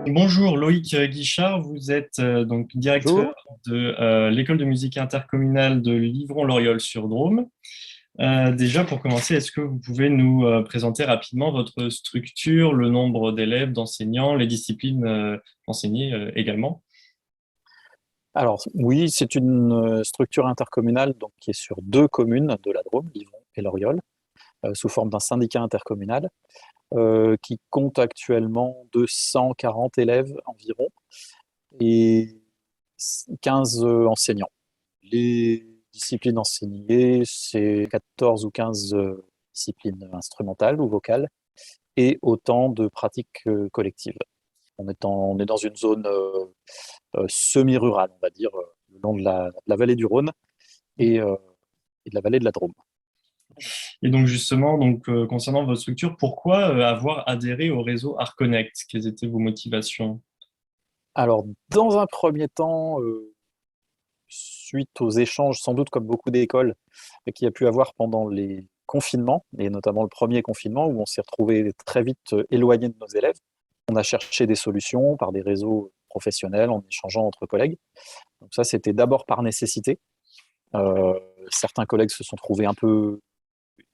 Bonjour Loïc Guichard, vous êtes donc directeur Bonjour. de l'école de musique intercommunale de Livron-Loriol-sur-Drôme. Déjà pour commencer, est-ce que vous pouvez nous présenter rapidement votre structure, le nombre d'élèves, d'enseignants, les disciplines enseignées également? Alors oui, c'est une structure intercommunale donc, qui est sur deux communes de la Drôme, Livron et Loriol, sous forme d'un syndicat intercommunal qui compte actuellement 240 élèves environ et 15 enseignants. Les disciplines enseignées, c'est 14 ou 15 disciplines instrumentales ou vocales et autant de pratiques collectives. On est dans une zone semi-rurale, on va dire, le long de la vallée du Rhône et, euh, et de la vallée de la Drôme. Et donc justement, concernant votre structure, pourquoi avoir adhéré au réseau ArtConnect? Quelles étaient vos motivations? Alors, dans un premier temps, suite aux échanges, sans doute comme beaucoup d'écoles, qu'il y a pu avoir pendant les confinements, et notamment le premier confinement, où on s'est retrouvé très vite éloigné de nos élèves, on a cherché des solutions par des réseaux professionnels, en échangeant entre collègues. Donc ça, c'était d'abord par nécessité. Certains collègues se sont trouvés un peu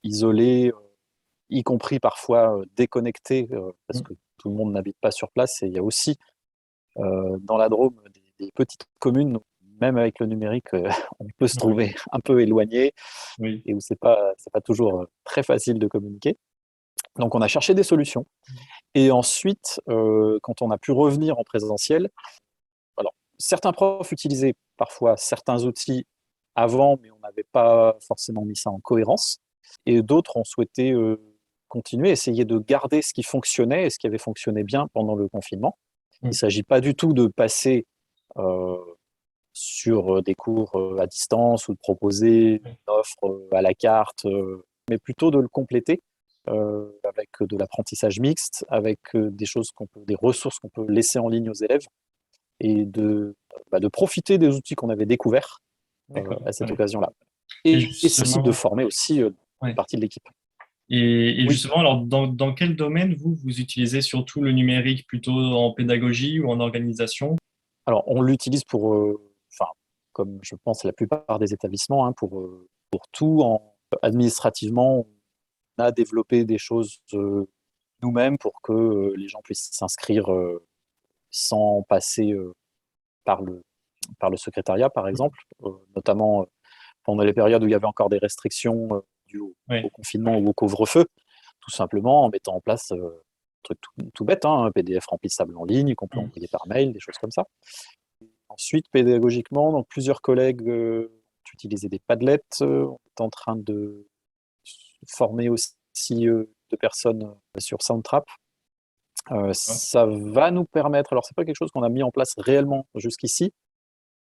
isolés, y compris parfois déconnectés, parce que tout le monde n'habite pas sur place. Et il y a aussi dans la Drôme des petites communes, même avec le numérique, on peut se Oui, trouver un peu éloigné oui. et où c'est pas toujours très facile de communiquer. Donc on a cherché des solutions. Et ensuite, quand on a pu revenir en présentiel, alors certains profs utilisaient parfois certains outils avant, mais on n'avait pas forcément mis ça en cohérence. Et d'autres ont souhaité continuer, essayer de garder ce qui fonctionnait et ce qui avait fonctionné bien pendant le confinement. Il ne Mm. s'agit pas du tout de passer euh, sur des cours à distance ou de proposer une offre à la carte, mais plutôt de le compléter avec de l'apprentissage mixte, avec des choses des ressources qu'on peut laisser en ligne aux élèves et de profiter des outils qu'on avait découverts D'accord. à cette Ouais. occasion-là. Et Et c'est aussi de justement, former aussi une ouais. partie de l'équipe. Et Oui, justement, alors dans quel domaine vous utilisez surtout le numérique, plutôt en pédagogie ou en organisation? alors on l'utilise enfin, comme je pense la plupart des établissements, hein, pour tout. Administrativement, on a développé des choses nous-mêmes pour que les gens puissent s'inscrire sans passer par le secrétariat, par exemple, notamment pendant les périodes où il y avait encore des restrictions dues au Oui. confinement ou au couvre-feu, tout simplement en mettant en place un truc tout bête, hein, un PDF remplissable en ligne qu'on peut envoyer par mail, des choses comme ça. Ensuite, pédagogiquement, donc plusieurs collègues ont utilisé des Padlets, on est en train de former aussi de personnes sur Soundtrap. Ça va nous permettre, alors c'est pas quelque chose qu'on a mis en place réellement jusqu'ici,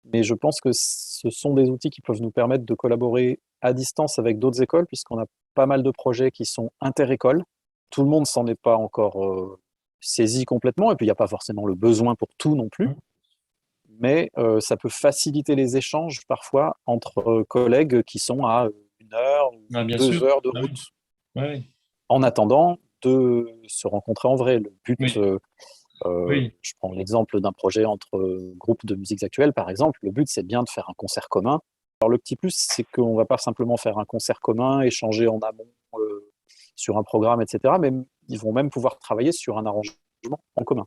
mais je pense que ce sont des outils qui peuvent nous permettre de collaborer à distance avec d'autres écoles, puisqu'on a pas mal de projets qui sont inter-écoles. Tout le monde s'en est pas encore saisi complètement, et puis il n'y a pas forcément le besoin pour tout non plus, mais ça peut faciliter les échanges parfois entre collègues qui sont à 1 heure ou Ah, bien sûr. 2 heures de Ah route, oui. Ouais, en attendant de se rencontrer en vrai. Le but, oui. Oui. je prends l'exemple d'un projet entre groupes de musiques actuelles, par exemple. Le but, c'est bien de faire un concert commun. Alors, le petit plus, c'est qu'on ne va pas simplement faire un concert commun, échanger en amont sur un programme, etc. Mais ils vont même pouvoir travailler sur un arrangement en commun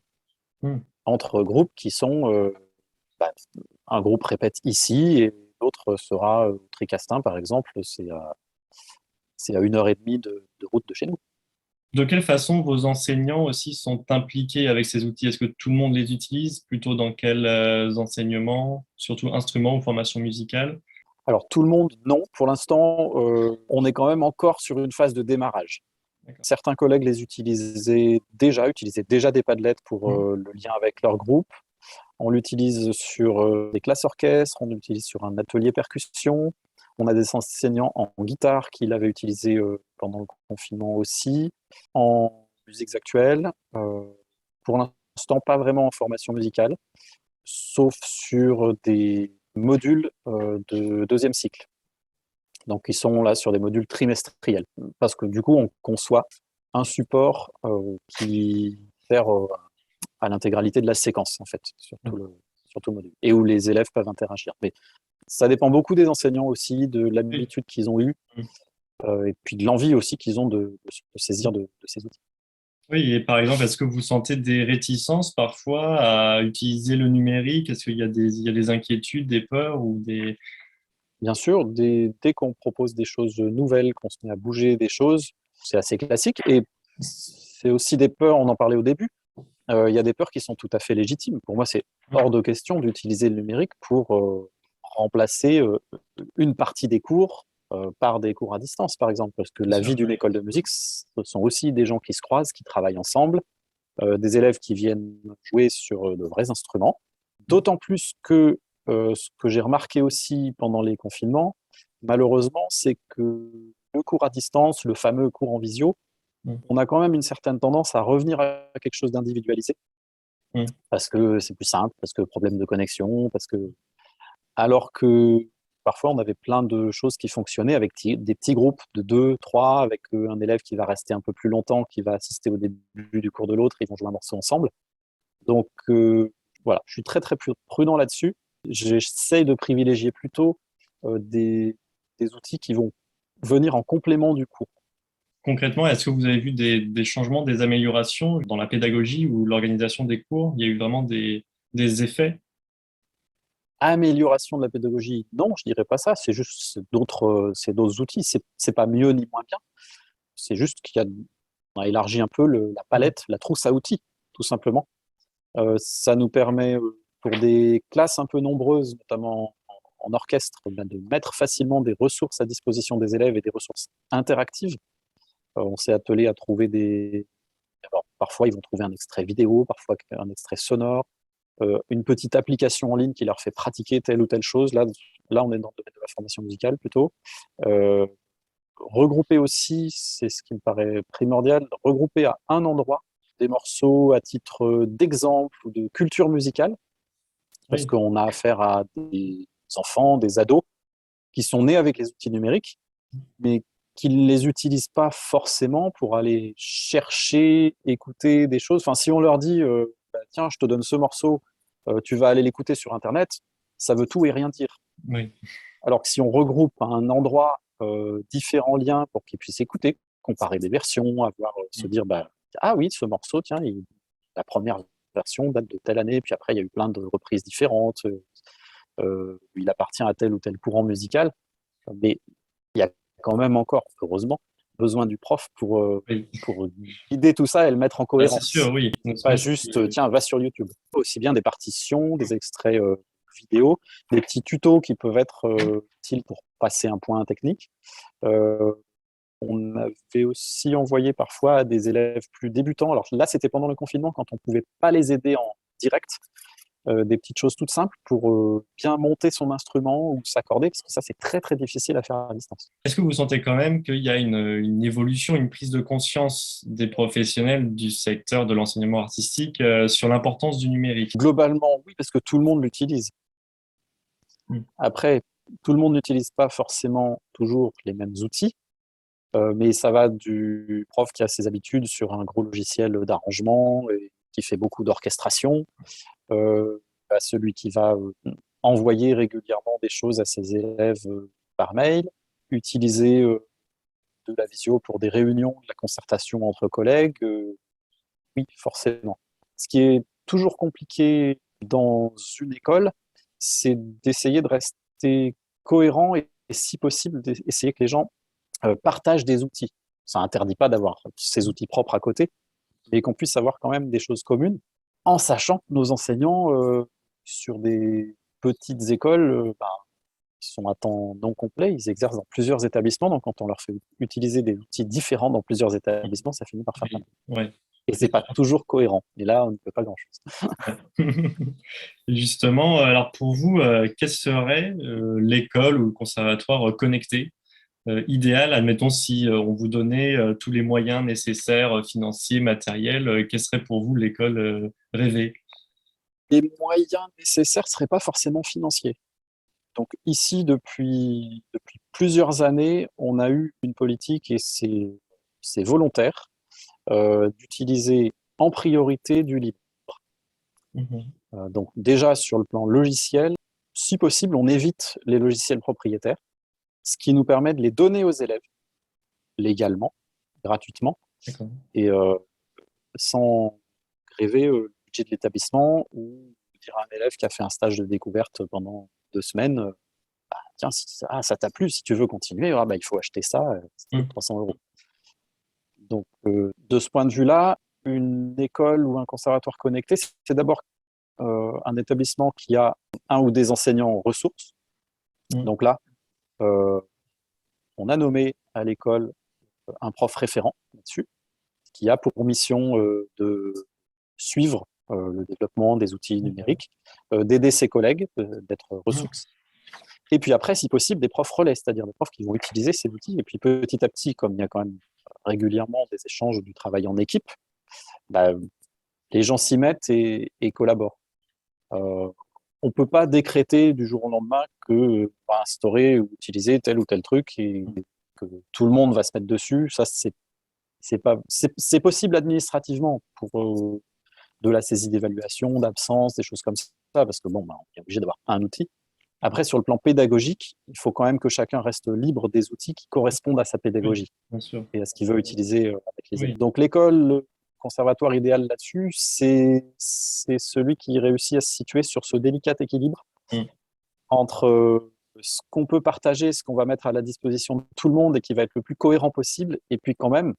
Mm. entre groupes qui sont. Bah, un groupe répète ici et l'autre sera au Tricastin, par exemple. C'est à 1 heure et demie de route de chez nous. De quelle façon vos enseignants aussi sont impliqués avec ces outils? Est-ce que tout le monde les utilise? Plutôt dans quels enseignements? Surtout instruments ou formation musicale? Alors, tout le monde, non. Pour l'instant, on est quand même encore sur une phase de démarrage. D'accord. Certains collègues utilisaient déjà des Padlets pour Mm. le lien avec leur groupe. On l'utilise sur des classes orchestres, on l'utilise sur un atelier percussion. On a des enseignants en guitare qui l'avaient utilisé pendant le confinement aussi. En musiques actuelles, pour l'instant, pas vraiment en formation musicale, sauf sur des modules de deuxième cycle. Donc, ils sont là sur des modules trimestriels. Parce que du coup, on conçoit un support qui sert à l'intégralité de la séquence, en fait, sur tout le module, et où les élèves peuvent interagir. Mais ça dépend beaucoup des enseignants aussi, de Oui. l'habitude qu'ils ont eue, et puis de l'envie aussi qu'ils ont de se saisir de ces outils. Oui, et par exemple, est-ce que vous sentez des réticences parfois à utiliser le numérique? Est-ce qu'il y a il y a des inquiétudes, des peurs ou des... Bien sûr, dès qu'on propose des choses nouvelles, qu'on se met à bouger des choses, c'est assez classique. Et c'est aussi des peurs, on en parlait au début, il y a des peurs qui sont tout à fait légitimes. Pour moi, c'est hors de question d'utiliser le numérique pour remplacer une partie des cours par des cours à distance, par exemple. Parce que Bien la sûr, vie d'une école de musique, ce sont aussi des gens qui se croisent, qui travaillent ensemble, des élèves qui viennent jouer sur de vrais instruments. D'autant plus que ce que j'ai remarqué aussi pendant les confinements, malheureusement, c'est que le cours à distance, le fameux cours en visio, oui. on a quand même une certaine tendance à revenir à quelque chose d'individualisé, parce que c'est plus simple, parce que problème de connexion, parce que alors que parfois on avait plein de choses qui fonctionnaient avec des petits groupes de deux, trois, avec un élève qui va rester un peu plus longtemps, qui va assister au début du cours de l'autre, ils vont jouer un morceau ensemble. Donc voilà, je suis très très prudent là-dessus. J'essaye de privilégier plutôt des outils qui vont venir en complément du cours. Concrètement, est-ce que vous avez vu des changements, des améliorations dans la pédagogie ou l'organisation des cours? Il y a eu vraiment des effets? Amélioration de la pédagogie, non, je dirais pas ça. C'est juste c'est d'autres outils. C'est pas mieux ni moins bien. C'est juste on a élargi un peu la palette, la trousse à outils, tout simplement. Ça nous permet, pour des classes un peu nombreuses, notamment en orchestre, de mettre facilement des ressources à disposition des élèves et des ressources interactives. On s'est attelé à trouver Alors, parfois, ils vont trouver un extrait vidéo, parfois un extrait sonore, une petite application en ligne qui leur fait pratiquer telle ou telle chose. Là, on est dans le domaine de la formation musicale plutôt. Euh, Regrouper aussi, c'est ce qui me paraît primordial, regrouper à un endroit des morceaux à titre d'exemple ou de culture musicale, parce Oui, qu'on a affaire à des enfants, des ados, qui sont nés avec les outils numériques, mais qui ne les utilisent pas forcément pour aller chercher, écouter des choses. Enfin, si on leur dit, bah, tiens, je te donne ce morceau, tu vas aller l'écouter sur Internet, ça veut tout et rien dire. oui, Alors que si on regroupe à un endroit différents liens pour qu'ils puissent écouter, comparer des versions, se dire, bah, ah oui, ce morceau, tiens, la première version date de telle année, puis après, il y a eu plein de reprises différentes, il appartient à tel ou tel courant musical, mais il y a quand même encore, heureusement, besoin du prof oui. pour guider tout ça et le mettre en Ah, c'est sûr, cohérence. oui. Et pas juste, tiens, va sur YouTube. Aussi bien des partitions, des extraits vidéo, des petits tutos qui peuvent être utiles pour passer un point technique. Euh, on avait aussi envoyé parfois à des élèves plus débutants. Alors là, c'était pendant le confinement, quand on ne pouvait pas les aider en direct, des petites choses toutes simples pour bien monter son instrument ou s'accorder, parce que ça, c'est très, très difficile à faire à distance. Est-ce que vous sentez quand même qu'il y a une évolution, une prise de conscience des professionnels du secteur de l'enseignement artistique sur l'importance du numérique? Globalement, oui, parce que tout le monde l'utilise. Mm. Après, tout le monde n'utilise pas forcément toujours les mêmes outils, mais ça va du prof qui a ses habitudes sur un gros logiciel d'arrangement et qui fait beaucoup d'orchestration, à celui qui va envoyer régulièrement des choses à ses élèves par mail, utiliser de la visio pour des réunions, de la concertation entre collègues, oui, forcément. Ce qui est toujours compliqué dans une école, c'est d'essayer de rester cohérent et si possible, d'essayer que les gens partagent des outils. Ça n'interdit pas d'avoir ces outils propres à côté, mais qu'on puisse avoir quand même des choses communes, en sachant que nos enseignants, sur des petites écoles, bah, ils sont à temps non complet, ils exercent dans plusieurs établissements, donc quand on leur fait utiliser des outils différents dans plusieurs établissements, ça finit par faire mal. Oui, ouais. Et c'est pas toujours cohérent. Et là, on ne peut pas grand-chose. Et justement, alors pour vous, quelle serait l'école ou le conservatoire connecté idéal? Admettons si on vous donnait tous les moyens nécessaires, financiers, matériels, quelle serait pour vous l'école rêvée? Les moyens nécessaires ne seraient pas forcément financiers. Donc ici, depuis plusieurs années, on a eu une politique, et c'est volontaire, d'utiliser en priorité du libre. Mhm. Donc déjà sur le plan logiciel, si possible, on évite les logiciels propriétaires, ce qui nous permet de les donner aux élèves légalement, gratuitement, D'accord. et sans gréver le budget de l'établissement ou dire à un élève qui a fait un stage de découverte pendant 2 semaines, bah, tiens, si ça t'a plu, si tu veux continuer, bah, il faut acheter ça, ça coûte Mhm. 300 euros. Donc, de ce point de vue-là, une école ou un conservatoire connecté, c'est d'abord un établissement qui a un ou des enseignants ressources. Mhm. Donc là, euh, on a nommé à l'école un prof référent là-dessus, qui a pour mission de suivre le développement des outils numériques, d'aider ses collègues, d'être Mhm. ressources. Et puis après, si possible, des profs relais, c'est-à-dire des profs qui vont utiliser ces outils. Et puis petit à petit, comme il y a quand même régulièrement des échanges, du travail en équipe, bah, les gens s'y mettent et collaborent. Euh, on ne peut pas décréter du jour au lendemain que va instaurer ou utiliser tel ou tel truc et que tout le monde va se mettre dessus. Ça, c'est pas, c'est possible administrativement pour de la saisie d'évaluation, d'absence, des choses comme ça, parce que bon, bah, on est obligé d'avoir un outil. Après, sur le plan pédagogique, il faut quand même que chacun reste libre des outils qui correspondent à sa Oui, pédagogie bien sûr. et à ce qu'il veut utiliser avec les Oui. élèves. Donc l'école, le conservatoire idéal là-dessus, c'est celui qui réussit à se situer sur ce délicat équilibre Mhm. entre ce qu'on peut partager, ce qu'on va mettre à la disposition de tout le monde et qui va être le plus cohérent possible, et puis quand même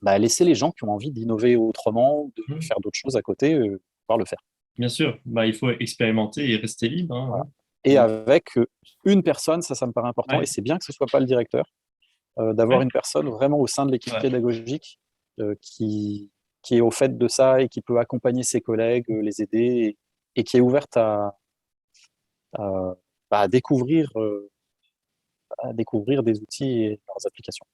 bah, laisser les gens qui ont envie d'innover autrement, de Mhm. faire d'autres choses à côté, pouvoir le faire. Bien sûr, bah, il faut expérimenter et rester libre, hein, Voilà. ouais. Et avec une personne, ça me paraît important, et Ouais. c'est bien que ce ne soit pas le directeur, d'avoir Ouais. une personne vraiment au sein de l'équipe Ouais. pédagogique euh, qui, qui est au fait de ça et qui peut accompagner ses collègues, les aider, et qui est ouverte à, bah, à découvrir des outils et leurs applications.